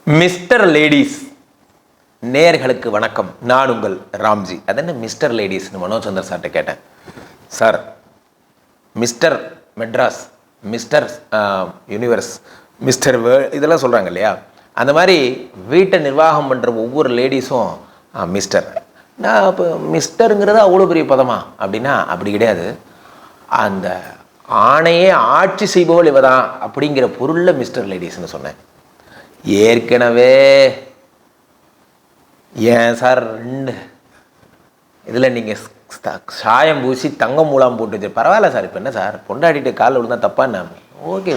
Mister ladies நேர்களுக்கு வணக்கம். நான் உங்கள் ராம்ஜி. அது என்ன மிஸ்டர் லேடிஸ்னு மனோஜ் சந்தர் சார்கிட்ட கேட்டேன். Sir, mister Madras, mister universe, mister world இதெல்லாம் சொல்கிறாங்க இல்லையா? அந்த மாதிரி வீட்டை நிர்வாகம் பண்ணுற ஒவ்வொரு லேடிஸும் மிஸ்டர். நான் இப்போ மிஸ்டருங்கிறது அவ்வளோ பெரிய பதமா அப்படின்னா அப்படி கிடையாது. அந்த ஆணையே ஆட்சி செய்பவள் இவ தான் அப்படிங்கிற பொருளில் மிஸ்டர் லேடிஸ்ன்னு சொன்னேன். ஏற்கனவே ஏன் சார் 2 இதில் நீங்கள் சாயம் பூசி தங்கம் மூலம் போட்டு வச்சு பரவாயில்ல சார். இப்போ என்ன சார், பொண்டாடிட்டு காலில் விழுந்தா தப்பா என்ன? ஓகே,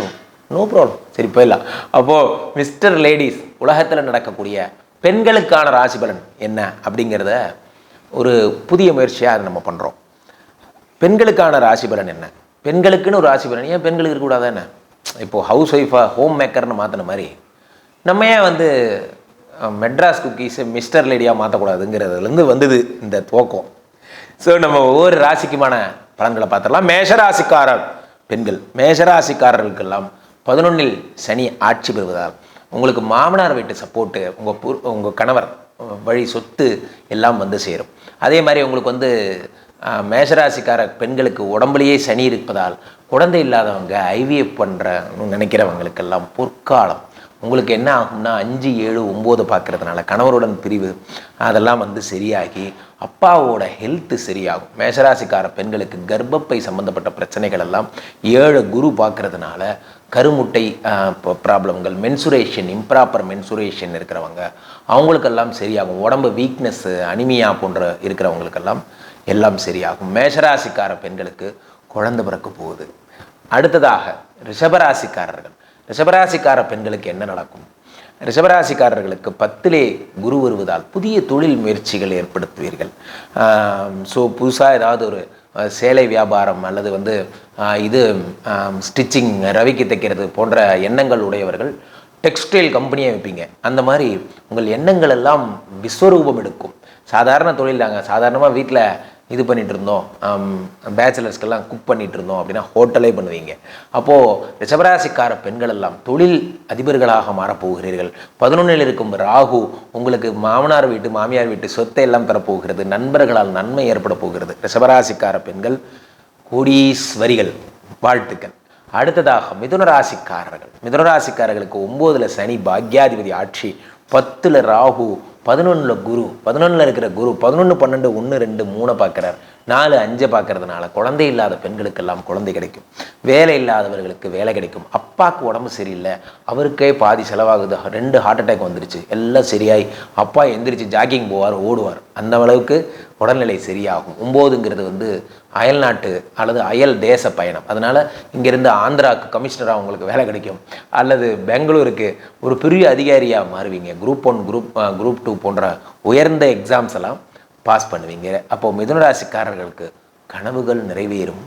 நோ ப்ராப்ளம், சரி போயிடலாம். அப்போது மிஸ்டர் லேடிஸ், உலகத்தில் நடக்கக்கூடிய பெண்களுக்கான ராசி பலன் என்ன அப்படிங்கிறத ஒரு புதிய முயற்சியாக அதை நம்ம பண்ணுறோம். பெண்களுக்கான ராசி பலன் என்ன, பெண்களுக்குன்னு ஒரு ராசி பலன். ஏன் பெண்களுக்கு இருக்கக்கூடாது? என்ன இப்போது ஹவுஸ் ஒய்ஃபாக ஹோம் மேக்கர்னு மாற்றின மாதிரி நம்ம ஏன் மெட்ராஸ் குக்கீஸை மிஸ்டர் லேடியாக மாற்றக்கூடாதுங்கிறதுலேருந்து வந்தது இந்த துவக்கம். ஸோ நம்ம ஒவ்வொரு ராசிக்குமான பலன்களை பார்த்துடலாம். மேஷராசிக்கார பெண்கள், மேஷராசிக்காரர்களுக்கெல்லாம் 11இல் சனி ஆட்சி பெறுவதால் உங்களுக்கு மாமனார் வீட்டு சப்போர்ட்டு, உங்கள் கணவர் வழி சொத்து எல்லாம் சேரும். அதே மாதிரி உங்களுக்கு மேஷராசிக்கார பெண்களுக்கு உடம்புலேயே சனி இருப்பதால் குழந்தை இல்லாதவங்க ஐவிஎஃப் பண்ணுறன்னு நினைக்கிறவங்களுக்கெல்லாம் பொற்காலம். உங்களுக்கு என்ன ஆகும்னா 5, 7, 9 பார்க்கறதுனால கணவருடன் பிரிவு அதெல்லாம் சரியாகி அப்பாவோட ஹெல்த்து சரியாகும். மேஷராசிக்கார பெண்களுக்கு கர்ப்பப்பை சம்மந்தப்பட்ட பிரச்சனைகள் எல்லாம் 7 குரு பார்க்கறதுனால கருமுட்டை ப்ராப்ளம்கள், மென்சுரேஷன், இம்ப்ராப்பர் மென்சுரேஷன் இருக்கிறவங்க அவங்களுக்கெல்லாம் சரியாகும். உடம்பு வீக்னஸ், அனிமியா போன்ற இருக்கிறவங்களுக்கெல்லாம் எல்லாம் சரியாகும். மேஷராசிக்கார பெண்களுக்கு குழந்தை பிறக்க போகுது. அடுத்ததாக ரிஷபராசிக்காரர்கள், ரிஷபராசிக்கார பெண்களுக்கு என்ன நடக்கும்? ரிஷபராசிக்காரர்களுக்கு 10லே குரு வருவதால் புதிய தொழில் முயற்சிகள் ஏற்படுத்துவீர்கள். ஸோ புதுசாக ஏதாவது ஒரு சேலை வியாபாரம் அல்லது இது ஸ்டிச்சிங், ரவிக்கு தைக்கிறது போன்ற எண்ணங்கள் உடையவர்கள் டெக்ஸ்டைல் கம்பெனியை வைப்பீங்க. அந்த மாதிரி உங்கள் எண்ணங்கள் எல்லாம் விஸ்வரூபம் எடுக்கும். சாதாரண தொழில் நாங்கள் சாதாரணமாக வீட்டில் இது பண்ணிகிட்டு இருந்தோம், பேச்சுலர்ஸ்க்கெல்லாம் குக் பண்ணிகிட்டு இருந்தோம் அப்படின்னா ஹோட்டலே பண்ணுவீங்க. அப்போது ரிஷபராசிக்கார பெண்கள் எல்லாம் தொழில் அதிபர்களாக மாறப்போகிறீர்கள். 11இல் இருக்கும் ராகு உங்களுக்கு மாமனார் வீட்டு மாமியார் வீட்டு சொத்தை எல்லாம் பெறப்போகிறது. நண்பர்களால் நன்மை ஏற்பட போகிறது. ரிஷபராசிக்கார பெண்கள் கோடீஸ்வரிகள், வாழ்த்துக்கள். அடுத்ததாக மிதுனராசிக்காரர்கள், மிதுனராசிக்காரர்களுக்கு 9ல் சனி பாக்யாதிபதி ஆட்சி, 10ல் ராகு, 11ல் குரு, 11ல் இருக்கிற குரு 11, 12, 1, 2, 3 பார்க்குறார், 4, 5 பார்க்கறதுனால குழந்தை இல்லாத பெண்களுக்கெல்லாம் குழந்தை கிடைக்கும். வேலை இல்லாதவர்களுக்கு வேலை கிடைக்கும். அப்பாவுக்கு உடம்பு சரியில்லை, அவருக்கே பாதி செலவாகுது, 2 ஹார்ட் அட்டாக் வந்துருச்சு, எல்லாம் சரியாய் அப்பா எந்திரிச்சு ஜாக்கிங் போவார், ஓடுவார். அந்த அளவுக்கு உடல்நிலை சரியாகும். 9ங்கிறது அயல் நாட்டு அல்லது அயல் தேச பயணம். அதனால் இங்கேருந்து ஆந்திராவுக்கு கமிஷனராக உங்களுக்கு வேலை கிடைக்கும், அல்லது பெங்களூருக்கு ஒரு பெரிய அதிகாரியாக மாறுவீங்க. குரூப் 1, குரூப் 2 போன்ற உயர்ந்த எக்ஸாம்ஸ் எல்லாம் பாஸ் பண்ணுவீங்க. அப்போது மிதுனராசிக்காரர்களுக்கு கனவுகள் நிறைவேறும்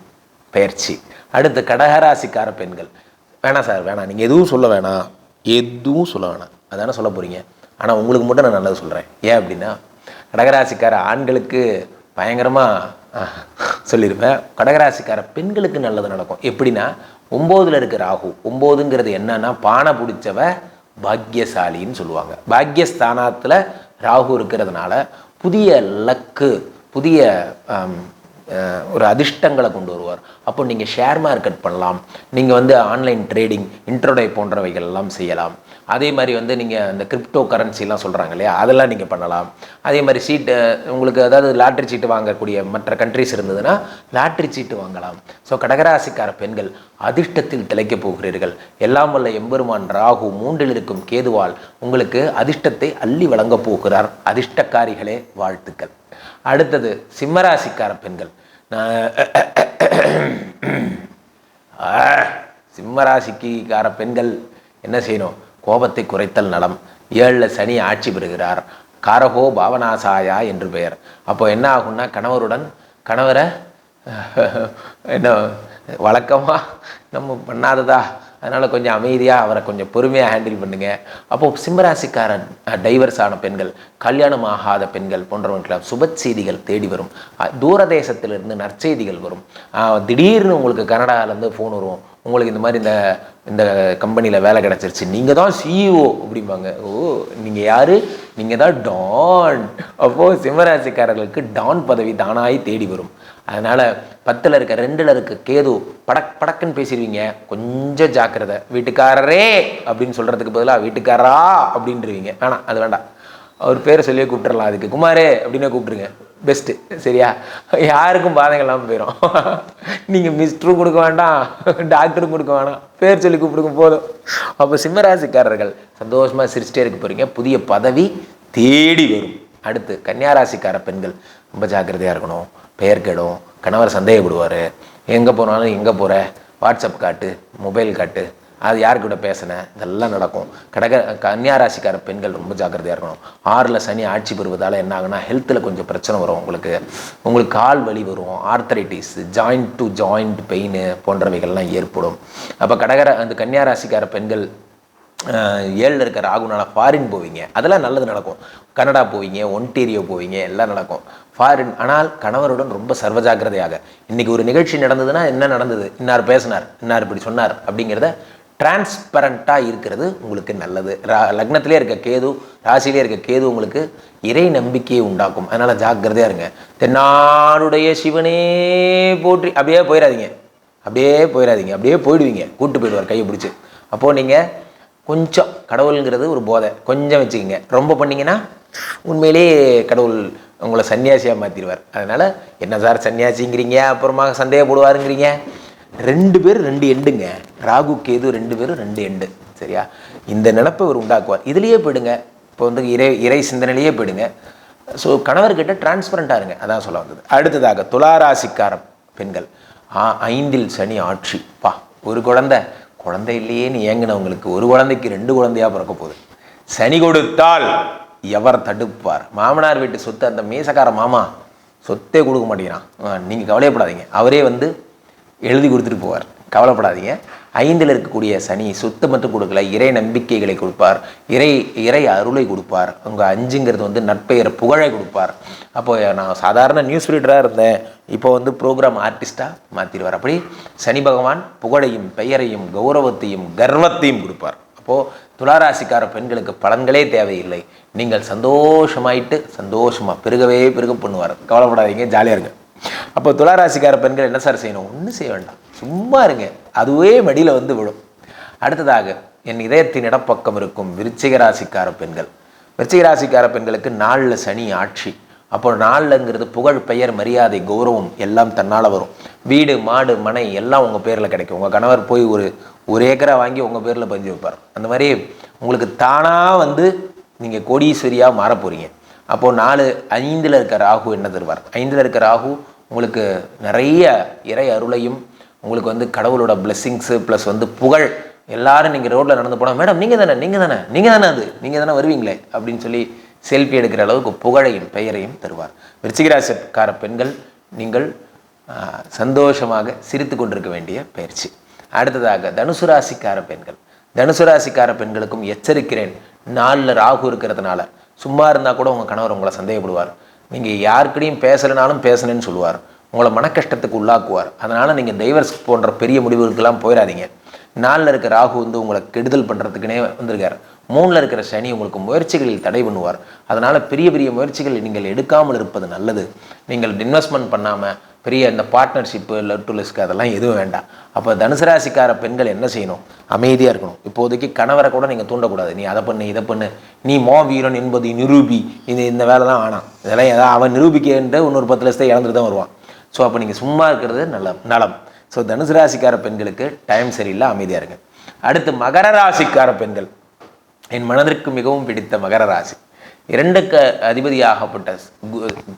பயிற்சி. அடுத்து கடகராசிக்கார பெண்கள், வேணாம் சார் வேணாம், நீங்கள் எதுவும் சொல்ல வேணாம், எதுவும் சொல்ல வேணாம், அதானே சொல்ல போகிறீங்க. ஆனால் உங்களுக்கு மட்டும் நான் நல்லது சொல்கிறேன். ஏன் அப்படின்னா கடகராசிக்கார ஆண்களுக்கு பயங்கரமாக சொல்லியிருப்பேன், கடகராசிக்கார பெண்களுக்கு நல்லது நடக்கும். எப்படின்னா 9ல் இருக்கிற ராகு, 9ங்கிறது என்னன்னா பானை பிடிச்சவ பாக்யசாலின்னு சொல்லுவாங்க. பாக்யஸ்தானத்தில் ராகு இருக்கிறதுனால புதிய லக்கு, புதிய ஒரு அதிர்ஷ்டங்களை கொண்டு வருவார். அப்போ நீங்கள் ஷேர் மார்க்கெட் பண்ணலாம், நீங்கள் ஆன்லைன் ட்ரேடிங், இன்ட்ரோடே போன்றவைகள் எல்லாம் செய்யலாம். அதே மாதிரி நீங்கள் இந்த கிரிப்டோ கரன்சிலாம் சொல்கிறாங்க இல்லையா, அதெல்லாம் நீங்கள் பண்ணலாம். அதே மாதிரி சீட்டு உங்களுக்கு அதாவது லாட்ரி சீட்டு வாங்கக்கூடிய மற்ற கண்ட்ரிஸ் இருந்ததுன்னா லாட்ரி சீட்டு வாங்கலாம். ஸோ கடகராசிக்கார பெண்கள் அதிர்ஷ்டத்தில் திளைக்கப் போகிறீர்கள். எல்லாம் வல்ல எம்பெருமான் ராகு 3ல் இருக்கும் கேதுவால் உங்களுக்கு அதிர்ஷ்டத்தை அள்ளி வழங்கப் போகிறார். அதிர்ஷ்டக்காரிகளே வாழ்த்துக்கள். அடுத்தது சிம்மராசிக்கார பெண்கள். சிம்மராசிக்கார பெண்கள் என்ன செய்யணும்? கோபத்தை குறைத்தல் நலம். 7ல் சனி ஆட்சி பெறுகிறார். காரகோ பாவனாசாயா என்று பெயர். அப்போ என்ன ஆகும்னா கணவரை என்ன வழக்கமாக நம்ம பண்ணாததா, அதனால் கொஞ்சம் அமைதியாக அவரை கொஞ்சம் பொறுமையாக ஹேண்டில் பண்ணுங்கள். அப்போது சிம்மராசிக்காரன் டைவர்ஸ் ஆன பெண்கள், கல்யாணம் ஆகாத பெண்கள் போன்றவர்களுக்கு சுப செய்திகள் தேடி வரும். தூரதேசத்திலிருந்து நற்செய்திகள் வரும். திடீர்னு உங்களுக்கு கனடாவிலேருந்து ஃபோன் வரும், உங்களுக்கு இந்த மாதிரி இந்த இந்த கம்பெனியில் வேலை கிடச்சிருச்சு, நீங்கள் தான் சிஇஓ அப்படிம்பாங்க. ஓ, நீங்கள் யார்? நீங்கள் தான் டான். அப்போது சிம்மராசிக்காரர்களுக்கு டான் பதவி தானாய் தேடி வரும். அதனால் 10ல் இருக்க 2ல் இருக்க கேது படக்குன்னு பேசிடுவீங்க. கொஞ்சம் ஜாக்கிரதை. வீட்டுக்காரரே அப்படின்னு சொல்கிறதுக்கு பதிலாக வீட்டுக்காரா அப்படின்றவீங்க. வேணாம், அது வேண்டாம். அவர் பேரை சொல்லியே கூப்பிட்டுறலாம். அதுக்கு குமாரே அப்படின்னே கூப்பிட்ருங்க, பெஸ்ட்டு. சரியா? யாருக்கும் பாதகம் இல்லாமல் போயிடும். நீங்கள் மிஸ்டரும் கொடுக்க வேண்டாம், டாக்டரும் கொடுக்க வேண்டாம், பேர் சொல்லி கூப்பிடுங்க போதும். அப்போ சிம்மராசிக்காரர்கள் சந்தோஷமாக சிரிச்சிட்டே இருக்க போகிறீங்க. புதிய பதவி தேடி வரும். அடுத்து கன்னியாராசிக்கார பெண்கள் ரொம்ப ஜாக்கிரதையாக இருக்கணும். பெயர் கெடும், கணவர் சந்தேகப்படுவார். எங்கே போனாலும் எங்கே போகிற, வாட்ஸ்அப் காட்டு, மொபைல் காட்டு, அது யாருக்கிட்ட பேசினேன், இதெல்லாம் நடக்கும். கன்னியாராசிக்கார பெண்கள் ரொம்ப ஜாக்கிரதையாக இருக்கணும். 6ல் சனி ஆட்சி பெறுவதால் என்ன ஆகுனா ஹெல்த்தில் கொஞ்சம் பிரச்சனை வரும். உங்களுக்கு கால் வலி வரும், arthritis, joint to joint pain போன்றவைகள்லாம் ஏற்படும். அப்போ அந்த கன்னியாராசிக்கார பெண்கள் 7ல் இருக்க ராகுனால ஃபாரின் போவீங்க, அதெல்லாம் நல்லது நடக்கும். கனடா போவீங்க, ஒன்டேரியோ போவீங்க, எல்லாம் நடக்கும் ஃபாரின். ஆனால் கணவருடன் ரொம்ப சர்வஜாக்கிரதையாக. இன்றைக்கி ஒரு நிகழ்ச்சி நடந்ததுன்னா என்ன நடந்தது, இன்னார் பேசினார், இன்னார் இப்படி சொன்னார் அப்படிங்கிறத டிரான்ஸ்பரண்ட்டாக இருக்கிறது உங்களுக்கு நல்லது. லக்னத்திலே இருக்க கேது, ராசியிலே இருக்க கேது உங்களுக்கு இறை நம்பிக்கையை உண்டாக்கும். அதனால் ஜாக்கிரதையாக இருங்க. தென்னாடுடைய சிவனே போற்றி அப்படியே போயிடாதீங்க, அப்படியே போயிடுவீங்க. கூட்டு போயிடுவார் கையை பிடிச்சி. அப்போது நீங்கள் கொஞ்சம் கடவுளுங்கிறது ஒரு போதை கொஞ்சம் வச்சுக்கிங்க. ரொம்ப பண்ணிங்கன்னா உண்மையிலேயே கடவுள் உங்களை சன்னியாசியாக மாற்றிடுவார். அதனால் என்ன சார் சன்னியாசிங்கிறீங்க, அப்புறமா சந்தேகப்படுவாருங்கிறீங்க. 2 பேர் 2 எண்டுங்க. ராகு கேது 2 பேரும் 2 எண்டு. சரியா? இந்த நினப்பை ஒரு உண்டாக்குவார். இதுலேயே போயிடுங்க. இப்போ வந்து இறை சிந்தனையிலேயே போயிடுங்க. ஸோ கணவர்கிட்ட டிரான்ஸ்பரண்ட்டாக இருங்க. அதான் சொல்ல வந்தது. அடுத்ததாக துளாராசிக்கார பெண்கள் 5ல் சனி ஆட்சி. ஒரு குழந்தை இல்லையேன்னு ஏங்கினவங்களுக்கு ஒரு குழந்தைக்கு 2 குழந்தையாக பிறக்க போகுது. சனி கொடுத்தால் எவர் தடுப்பார்? மாமனார் வீட்டு சொத்து அந்த மீசக்கார மாமா சொத்தே கொடுக்க மாட்டேங்கிறான். நீங்கள் கவலைப்படாதீங்க, அவரே வந்து எழுதி கொடுத்துட்டு போவார். கவலைப்படாதீங்க. 5ல் இருக்கக்கூடிய சனி சொத்து மட்டும் கொடுக்கல, இறை நம்பிக்கைகளை கொடுப்பார், இறை அருளை கொடுப்பார். உங்கள் 5ங்கிறது வந்து நற்பெயர் புகழை கொடுப்பார். அப்போ நான் சாதாரண நியூஸ் ரீடராக இருந்தேன், இப்போ வந்து ப்ரோக்ராம் ஆர்டிஸ்டாக மாற்றிடுவார். அப்படி சனி பகவான் புகழையும் பெயரையும் கௌரவத்தையும் கர்வத்தையும் கொடுப்பார். அப்போது துளாராசிக்கார பெண்களுக்கு பலன்களே தேவையில்லை. நீங்கள் சந்தோஷமாக பெருக பண்ணுவார். கவலைப்படாதீங்க, ஜாலியாக இருங்க. அப்போ துளாராசிக்கார பெண்கள் என்ன சார் செய்யணும்? ஒன்றும் செய்ய வேண்டாம், சும்மா இருங்க, அதுவே மடியில் வந்து விடும். அடுத்ததாக என் இதயத்தின் இடப்பக்கம் இருக்கும் விருச்சிக ராசிக்கார பெண்களுக்கு 4ல் சனி ஆட்சி. அப்போ 4ங்கிறது புகழ், பெயர், மரியாதை, கௌரவம் எல்லாம் தன்னால் வரும். வீடு, மாடு, மனை எல்லாம் உங்கள் பேரில் கிடைக்கும். உங்கள் கணவர் போய் ஒரு ஏக்கரா வாங்கி உங்கள் பேரில் பதிஞ்சு வைப்பார். அந்த மாதிரி உங்களுக்கு தானாக வந்து நீங்கள் கோடீஸ்வரியாக மாற போகிறீங்க. அப்போது 5ல் இருக்க ராகு என்ன தருவார்? 5ல் இருக்க ராகு உங்களுக்கு நிறைய இறை அருளையும், உங்களுக்கு வந்து கடவுளோட பிளெஸ்ஸிங்ஸு ப்ளஸ் வந்து புகழ். எல்லாரும் நீங்கள் ரோட்டில் நடந்து போனால், மேடம் நீங்கள் தானே வருவீங்களே அப்படின்னு சொல்லி செல்ஃபி எடுக்கிற அளவுக்கு புகழையும் பெயரையும் தருவார். விருச்சிக ராசிக்கார பெண்கள் நீங்கள் சந்தோஷமாக சிரித்து கொண்டிருக்க வேண்டிய பயிற்சி. அடுத்ததாக தனுசு ராசிக்கார பெண்களுக்கும் எச்சரிக்கிறேன். 4ல் ராகு இருக்கிறதுனால சும்மா இருந்தால் கூட உங்கள் கணவர் உங்களை சந்தேகப்படுவார். நீங்கள் யாருக்கிட்டையும் பேசலைனாலும் பேசணுன்னு சொல்லுவார். உங்களை மன கஷ்டத்துக்கு உள்ளாக்குவார். அதனால் நீங்கள் டைவர்ஸ் போன்ற பெரிய முடிவுகளுக்கெல்லாம் போயிடாதீங்க. 4ல் இருக்க ராகு வந்து உங்களை கெடுதல் பண்ணுறதுக்குனே வந்திருக்கார். 3ல் இருக்கிற சனி உங்களுக்கு முயற்சிகளில் தடை பண்ணுவார். அதனால் பெரிய முயற்சிகள் நீங்கள் எடுக்காமல் இருப்பது நல்லது. நீங்கள் இன்வெஸ்ட்மெண்ட் பண்ணாமல் பெரிய இந்த பார்ட்னர்ஷிப்பு, லவ் டு லிஸ்க் அதெல்லாம் எதுவும் வேண்டாம். அப்போ தனுசு ராசிக்கார பெண்கள் என்ன செய்யணும்? அமைதியாக இருக்கணும். இப்போதைக்கு கணவரை கூட நீங்கள் தூண்டக்கூடாது. நீ அதை பண்ணு, இதை பண்ணு, நீ வீரன் என்பதை நிரூபி, இந்த வேலை தான் வேணாம். இதெல்லாம் ஏதாவது அவன் நிரூபிக்கின்ற இன்னொரு 10 லட்சத்தை இழந்துட்டு தான் வருவான். ஸோ அப்போ நீங்கள் சும்மா இருக்கிறது நலம். ஸோ தனுசு ராசிக்கார பெண்களுக்கு டைம் சரியில்லை, அமைதியாக இருங்க. அடுத்து மகர ராசிக்கார பெண்கள், என் மனதிற்கு மிகவும் பிடித்த மகர ராசி. 2க்கு அதிபதியாகப்பட்ட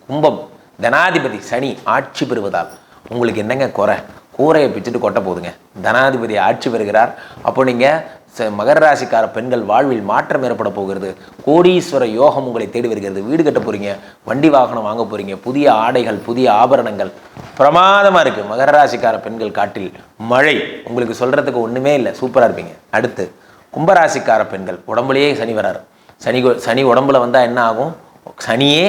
கும்பம் தனாதிபதி சனி ஆட்சி பெறுவதால் உங்களுக்கு என்னங்க கூரையை பிச்சுட்டு கொட்ட போதுங்க. தனாதிபதி ஆட்சி பெறுகிறார். அப்போ நீங்கள் மகர ராசிக்கார பெண்கள் வாழ்வில் மாற்றம் ஏற்பட போகிறது. கோடீஸ்வர யோகம் உங்களை தேடி வருகிறது. வீடு கட்ட போகிறீங்க, வண்டி வாகனம் வாங்க போகிறீங்க, புதிய ஆடைகள், புதிய ஆபரணங்கள் பிரமாதமாக இருக்குது. மகர ராசிக்கார பெண்கள் காட்டில் மழை, உங்களுக்கு சொல்கிறதுக்கு ஒன்றுமே இல்லை, சூப்பராக இருப்பீங்க. அடுத்து கும்பராசிக்கார பெண்கள், உடம்புலேயே சனி வராரு. சனி உடம்புல வந்தால் என்ன ஆகும்? சனியே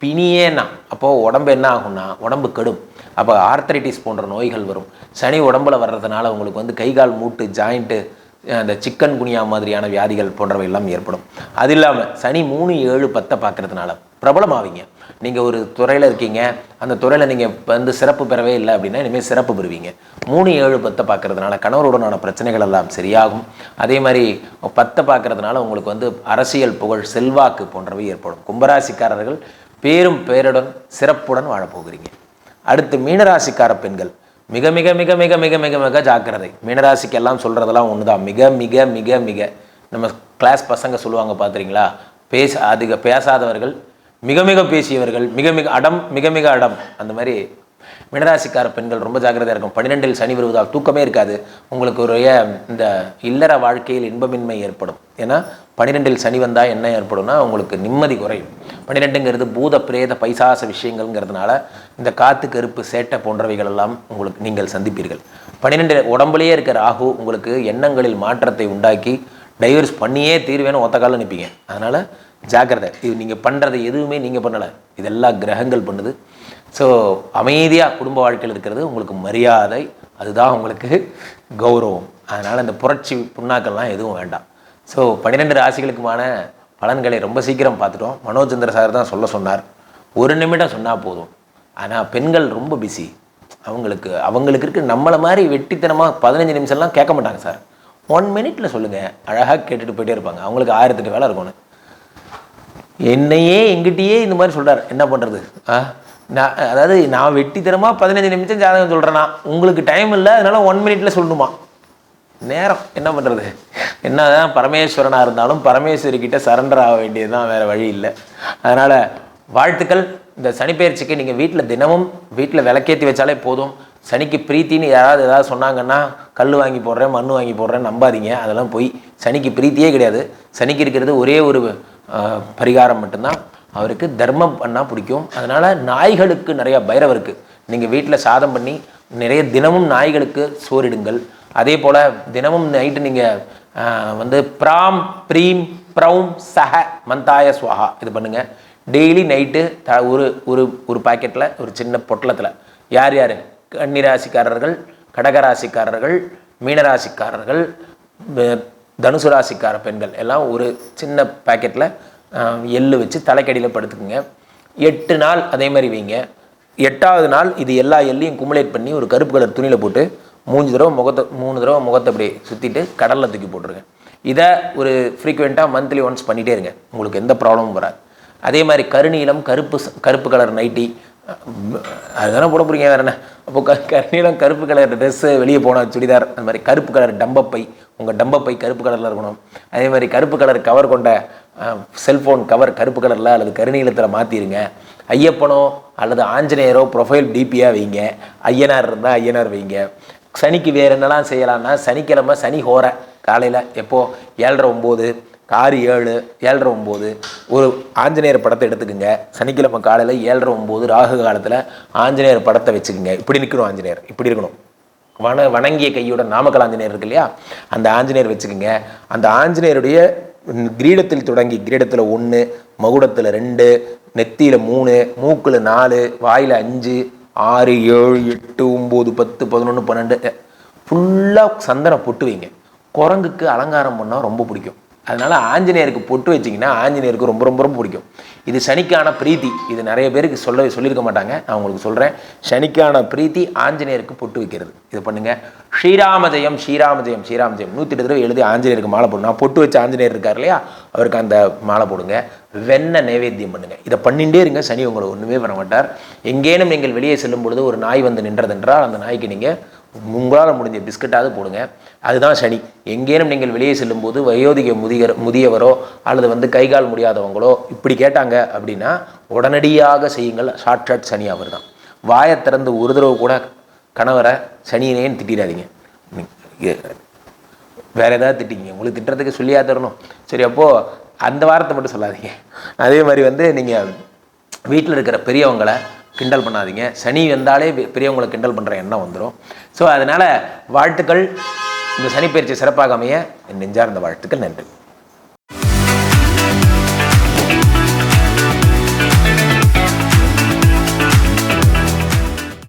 பிணியேன்னா அப்போது உடம்பு என்ன ஆகும்னா உடம்பு கெடும். அப்போ ஆர்த்தரைட்டிஸ் போன்ற நோய்கள் வரும். சனி உடம்புல வர்றதுனால உங்களுக்கு வந்து கை கால் மூட்டு ஜாயிண்ட்டு அந்த சிக்கன் குனியா மாதிரியான வியாதிகள் போன்றவை எல்லாம் ஏற்படும். அது இல்லாமல் சனி 3, 7, 10 பார்க்கறதுனால பிரபலமாவீங்க. நீங்கள் ஒரு துறையில் இருக்கீங்க, அந்த துறையில் நீங்கள் வந்து சிறப்பு பெறவே இல்லை அப்படின்னா இனிமேல் சிறப்பு பெறுவீங்க. 3, 7, 10 பார்க்கறதுனால கணவருடனான பிரச்சனைகள் எல்லாம் சரியாகும். அதே மாதிரி 10 பார்க்கறதுனால உங்களுக்கு வந்து அரசியல் புகழ், செல்வாக்கு போன்றவை ஏற்படும். கும்பராசிக்காரர்கள் பேரும் பேருடன் சிறப்புடன் வாழப்போகிறீங்க. அடுத்து மீனராசிக்கார பெண்கள் மிக மிக மிக மிக மிக மிக மிக ஜாக்கிரதை. மீனராசிக்கெல்லாம் சொல்கிறதெல்லாம் ஒன்று தான். மிக மிக மிக மிக நம்ம கிளாஸ் பசங்க சொல்லுவாங்க பார்த்துறீங்களா, பேசாதவர்கள், மிக மிக பேசியவர்கள், மிக மிக அடம், மிக மிக அடம். அந்த மாதிரி மீனராசிக்கார பெண்கள் ரொம்ப ஜாக்கிரதையாக இருக்கும். 12ல் சனி வருவதால் தூக்கமே இருக்காது. உங்களுக்கு ஒரு இந்த இல்லற வாழ்க்கையில் இன்பமின்மை ஏற்படும். ஏன்னா 12ல் சனி வந்தால் என்ன ஏற்படும்னா உங்களுக்கு நிம்மதி குறையும். 12ங்கிறது பூத பிரேத பைசாச விஷயங்கள்ங்கிறதுனால இந்த காத்து கருப்பு சேட்டை போன்றவைகள் எல்லாம் உங்களுக்கு நீங்கள் சந்திப்பீர்கள். 12 உடம்புலேயே இருக்கிற ராகு உங்களுக்கு எண்ணங்களில் மாற்றத்தை உண்டாக்கி டைவர்ஸ் பண்ணியே தீர்வேன்னு ஒத்த காலில் நிற்பீங்க. அதனால் ஜாக்கிரதை. இது நீங்கள் பண்ணுறது எதுவுமே நீங்கள் பண்ணலை, இதெல்லாம் கிரகங்கள் பண்ணுது. ஸோ அமைதியாக குடும்ப வாழ்க்கையில் இருக்கிறது உங்களுக்கு மரியாதை, அதுதான் உங்களுக்கு கௌரவம். அதனால் இந்த புரட்சி புண்ணாக்கள்லாம் எதுவும் வேண்டாம். ஸோ 12 ராசிகளுக்குமான பலன்களை ரொம்ப சீக்கிரம் பார்த்துட்டோம். மனோஜந்திர சார் தான் சொன்னார். 1 நிமிடம் சொன்னால் போதும். ஆனால் பெண்கள் ரொம்ப பிஸி. அவங்களுக்கு இருக்க நம்மளை மாதிரி வெட்டித்தனமாக 15 நிமிஷம்லாம் கேட்க மாட்டாங்க சார். 1 மினிட்டில் சொல்லுங்கள், அழகாக கேட்டுட்டு போயிட்டே இருப்பாங்க. அவங்களுக்கு 1008 வேலை இருக்கணும். என்னையே எங்கிட்டயே இந்த மாதிரி சொல்கிறார், என்ன பண்ணுறது? நான் வெட்டித்தனமாக 15 நிமிஷம் ஜாதகம் சொல்கிறேன்னா உங்களுக்கு டைம் இல்லை, அதனால் 1 மினிட்டில் சொல்லணுமா? நேரம் என்ன பண்ணுறது? என்ன தான் பரமேஸ்வரனாக இருந்தாலும் பரமேஸ்வரிக்கிட்ட சரண்டர் ஆக வேண்டியது தான், வேறு வழி இல்லை. அதனால் வாழ்த்துக்கள். இந்த சனிப்பெயர்ச்சிக்கு நீங்கள் தினமும் வீட்டில் விளக்கேற்றி வச்சாலே போதும். சனிக்கு பிரீத்தின்னு ஏதாவது சொன்னாங்கன்னா கல் வாங்கி போடுறேன், மண் வாங்கி போடுறேன், நம்பாதீங்க. அதெல்லாம் போய் சனிக்கு பிரீத்தியே கிடையாது. சனிக்கு இருக்கிறது ஒரே ஒரு பரிகாரம் மட்டும்தான். அவருக்கு தர்மம் பண்ணால் பிடிக்கும். அதனால் நாய்களுக்கு நிறைய பைரவருக்கு நீங்கள் வீட்டில் சாதம் பண்ணி நிறைய தினமும் நாய்களுக்கு சோறிடுங்கள். அதே போல் தினமும் நைட்டு நீங்கள் வந்து பிராம் ப்ரீம் ப்ரௌம் சஹ மந்தாய ஸ்வாஹா இது பண்ணுங்கள். டெய்லி நைட்டு ஒரு ஒரு ஒரு பாக்கெட்டில் ஒரு சின்ன பொட்டலத்தில் யார் கன்னிராசிக்காரர்கள், கடகராசிக்காரர்கள், மீனராசிக்காரர்கள், தனுசு ராசிக்கார பெண்கள் எல்லாம் ஒரு சின்ன பாக்கெட்டில் எள்ளு வச்சு தலைக்கடியில் படுத்துக்குங்க. 8 நாள் அதே மாதிரி வைங்க. 8வது நாள் இது எல்லா எள்ளையும் குமுலேட் பண்ணி ஒரு கருப்பு கலர் துணியில் போட்டு 3 தடவை முகத்தை அப்படியே சுற்றிட்டு கடலில் தூக்கி போட்டுருங்க. இதை ஒரு ஃப்ரீக்வெண்ட்டாக மந்த்லி ஒன்ஸ் பண்ணிகிட்டே இருங்க. உங்களுக்கு எந்த ப்ராப்ளமும் வராது. அதே மாதிரி கருநீலம், கருப்பு கலர் நைட்டி அதுதானே போட போகிறீங்க, வேறு என்ன? அப்போ கருநீலம், கருப்பு கலர் ட்ரெஸ்ஸு, வெளியே போன சுடிதார், அந்த மாதிரி கருப்பு கலர் டம்பப்பை, உங்கள் டம்பப்பை கருப்பு கலரில் இருக்கணும். அதே மாதிரி கருப்பு கலர் கவர் கொண்ட செல்ஃபோன் கவர் கருப்பு கலரில் அல்லது கருநீளத்தில் மாற்றிடுங்க. ஐயப்பனோ அல்லது ஆஞ்சநேயரோ ப்ரொஃபைல் டிபியாக வைங்க. ஐயனார் இருந்தால் ஐயனார் வைங்க. சனிக்கு வேறு என்னெல்லாம் செய்யலான்னா, சனிக்கிழமை சனி ஹோரை காலையில் எப்போது 7:30, 9, 6, 7, 7:30, 9 ஒரு ஆஞ்சநேயர் படத்தை எடுத்துக்கோங்க. சனிக்கிழமை காலையில் 7:30, 9 ராகு காலத்தில் ஆஞ்சநேயர் படத்தை வச்சுக்கோங்க. இப்படி நிற்கணும் ஆஞ்சநேயர், இப்படி இருக்கணும். வணங்கிய கையோட நாமக்கல் ஆஞ்சநேயர் இருக்கு இல்லையா, அந்த ஆஞ்சநேயர் வச்சுக்கோங்க. அந்த ஆஞ்சநேயருடைய கிரீடத்தில் தொடங்கி கிரீடத்தில் 1, மகுடத்தில் 2, நெத்தியில் 3, மூக்கில் 4, வாயில் 5, 6, 7, 8, 9, 10, 11, 12 ஃபுல்லாக சந்தனம் பொட்டு வைங்க. குரங்குக்கு அலங்காரம் பண்ணால் ரொம்ப பிடிக்கும். அதனால் ஆஞ்சநேயருக்கு பொட்டு வச்சிங்கன்னா ஆஞ்சநேயருக்கு ரொம்ப ரொம்ப ரொம்ப பிடிக்கும். இது சனிக்கான பிரீத்தி. இது நிறைய பேருக்கு சொல்லியிருக்க மாட்டாங்க, நான் உங்களுக்கு சொல்கிறேன். சனிக்கான பிரீத்தி ஆஞ்சநேயருக்கு பொட்டு வைக்கிறது. இது பண்ணுங்கள். ஸ்ரீராமஜெயம் ஸ்ரீராமஜெயம் ஸ்ரீராமஜெயம் 108 தடவை எழுதி ஆஞ்சநேயருக்கு மாலை போடணும். நான் பொட்டு வச்ச ஆஞ்சநேயர் இருக்கார் இல்லையா, அவருக்கு அந்த மாலை போடுங்க. வெண்ணெய் நைவேத்தியம் பண்ணுங்கள். இதை பண்ணிகிட்டே இருங்க. சனி உங்களை ஒன்றுமே பண்ண மாட்டார். எங்கேனும் நீங்கள் வெளியே செல்லும் பொழுது ஒரு நாய் வந்து நின்றதென்றால் அந்த நாய்க்கு நீங்கள் உங்களால் முடிஞ்ச பிஸ்கட்டாவது போடுங்க. அதுதான் சனி. எங்கேனும் நீங்கள் வெளியே செல்லும்போது வயோதிக முதியவரோ அல்லது வந்து கைகால் முடியாதவங்களோ இப்படி கேட்டாங்க அப்படின்னா உடனடியாக செய்யுங்கள். ஷார்ட் சனி அவர் தான். வாயை திறந்து ஒரு தடவை கூட கணவரை சனியினேன்னு திட்டிடாதீங்க. வேறு ஏதாவது திட்டிங்க, உங்களுக்கு திட்டுறதுக்கு சொல்லியா தரணும். சரி, அப்போது அந்த வாரத்தை மட்டும் சொல்லாதீங்க. அதே மாதிரி வந்து நீங்கள் வீட்டில் இருக்கிற பெரியவங்களை கிண்டல் பண்ணாதீங்க. சனி வந்தாலே பெரியவங்களை கிண்டல் பண்ணுற எண்ணம் வந்துடும். ஸோ அதனால் வாழ்த்துக்கள். இந்த சனிப்பெயர்ச்சி சிறப்பாக அமைய என் நெஞ்சார்ந்த வாழ்த்துக்கள். நன்றி.